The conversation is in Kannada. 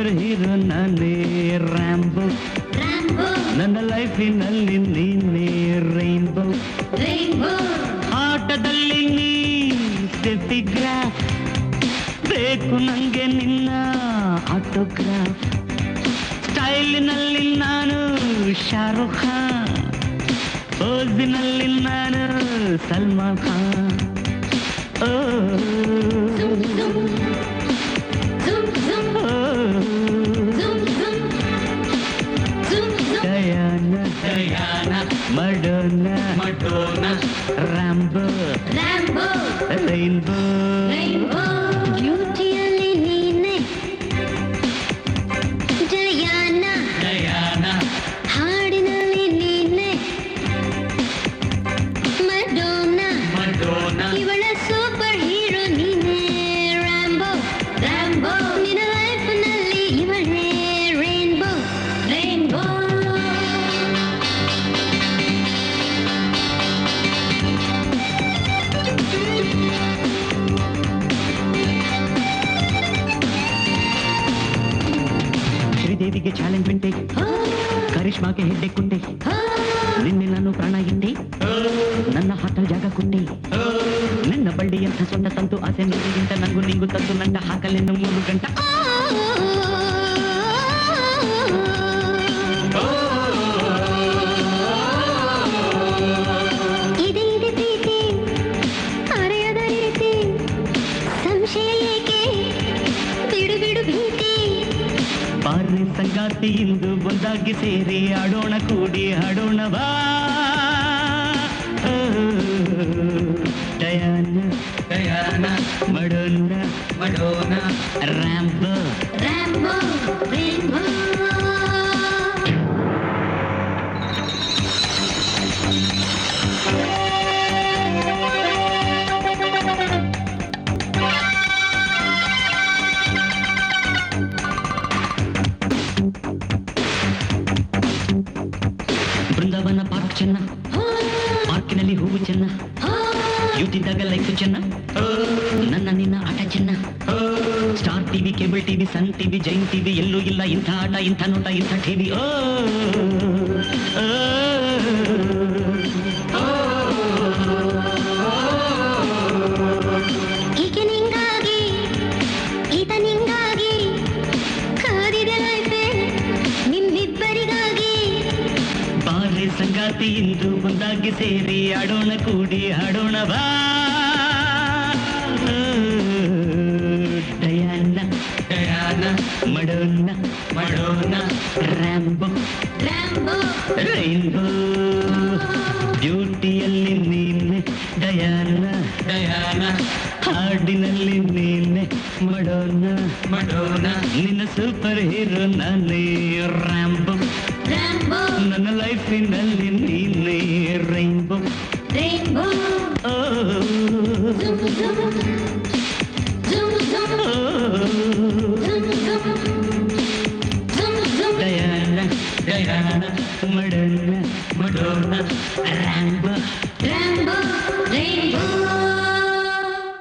ಸೂಪರ್ ಹೀರೋ ನಾನೇ ರ್ಯಾಂಬೋ ನನ್ನ ಲೈಫಿನಲ್ಲಿ ನೀನೇ ರೈನ್ಬೋ ಆಟದಲ್ಲಿ ನೀ ಸ್ಟೆಫಿಗ್ರಾಫ್ ಬೇಕು ನಂಗೆ ನಿನ್ನ ಆಟೋಗ್ರಾಫ್ ಸ್ಟೈಲಿನಲ್ಲಿ ನಾನು ಶಾರುಖ್ ಖಾನ್ ಪೋಸಿನಲ್ಲಿ ನಾನು ಸಲ್ಮಾನ್ ಖಾನ್ ಓ Diana, Madonna, Rambo, Rainbow. ಬ್ಯೂಟಿಯಲ್ಲಿ ನೀನೆ Diana, ಹಾಡಿನಲ್ಲಿ ನೀನೆ Madonna, ಇವಳ ಸೂಪರ್ ಹೀರೋ ನೀನೆ Rambo, ನಿನ್ನ ಲೈಫ್ನಲ್ಲಿ ಇವಳೇ Rainbow. ಶ್ರೀದೇವಿಗೆ ಚಾಲೆಂಜ್ ಬಿಂಟೆ ಕರಿಷ್ಮಾಗೆ ಹೆಡ್ಡೆ ಕುಂಡೆ ನಿನ್ನೆ ನಾನು ಪ್ರಾಣ ಹಿಂಡೆ ನನ್ನ ಹಾಟಲ್ ಜಾಗ ಕುಂಡೆ ನಿನ್ನ ಬಳ್ಳಿಯಂಥ ಸೊಂಡ ತಂತು ಆಸೆ ನೀರಿಗಿಂತ ನಂಗು ನಿಂಗು ತಂತು ನಂಟ ಹಾಕಲೆನ್ನು 3 ಗಂಟೆ ಇದೆ ಪ್ರೀತಿ ಅರೆಯದ ರೀತಿ ಸಂಶಯ ಏಕೆ ಬಿಡು ಭೀತಿ ಬಾರಿ ಸಂಗಾತಿ ಇಂದು ಒಂದಾಗಿ ಸೇರಿ ಆಡೋಣ ಕೂಡಿ ಹಾಡೋಣ ಬಾ ಡಯಾನ ಮಡೋನ ರ್ಯಾಂಬೋ Rainbow. ಬೃಂದಾವನ ಪಾರ್ಕ್ ಚೆನ್ನ ಪಾರ್ಕಿನಲ್ಲಿ ಹೂವು ಚೆನ್ನ ಯೂತಿದ್ದಾಗ ಲೈಫ್ ಚೆನ್ನ ನನ್ನ ನಿನ್ನ ಆಟ ಚೆನ್ನ star TV cable TV sun TV Jain TV ಎಲ್ಲೂ ಇಲ್ಲ ಇಂಥ ಆಟ ಇಂಥ ನೋಟ ಇಂಥ ಟಿವಿ ಓ ಈಕೆ ನಿಂಗಾಗಿ ಈತ ನಿಂಗಾಗಿ ಕಾದಿದೆ ಲೈಫೆ ನಿಮ್ಮಿಬ್ಬರಿಗಾಗಿ ಬಾರಿ ಸಂಗಾತಿ ಇಂದು ಒಂದಾಗಿ ಸೇರಿ ಆಡೋಣ ಕೂಡಿ ಹಾಡೋಣ ಬಾ ಡಯಾನ ಮಡೋನ ರ್ಯಾಂಬೋ ರೈನ್ಬೋ ಬ್ಯೂಟಿಯಲ್ಲಿ ನೀನೆ ಡಯಾನ ಹಾಡಿನಲ್ಲಿ ನೀನೆ ಮಡೋನ ನಿನ್ನ ಸೂಪರ್ ಹೀರೋ ನಾನೇ ರ್ಯಾಂಬೋ ನನ್ನ ಲೈಫಿನಲ್ಲಿ ನೀನೆ ರೈನ್ಬೋ Diana, Madonna, Rambo.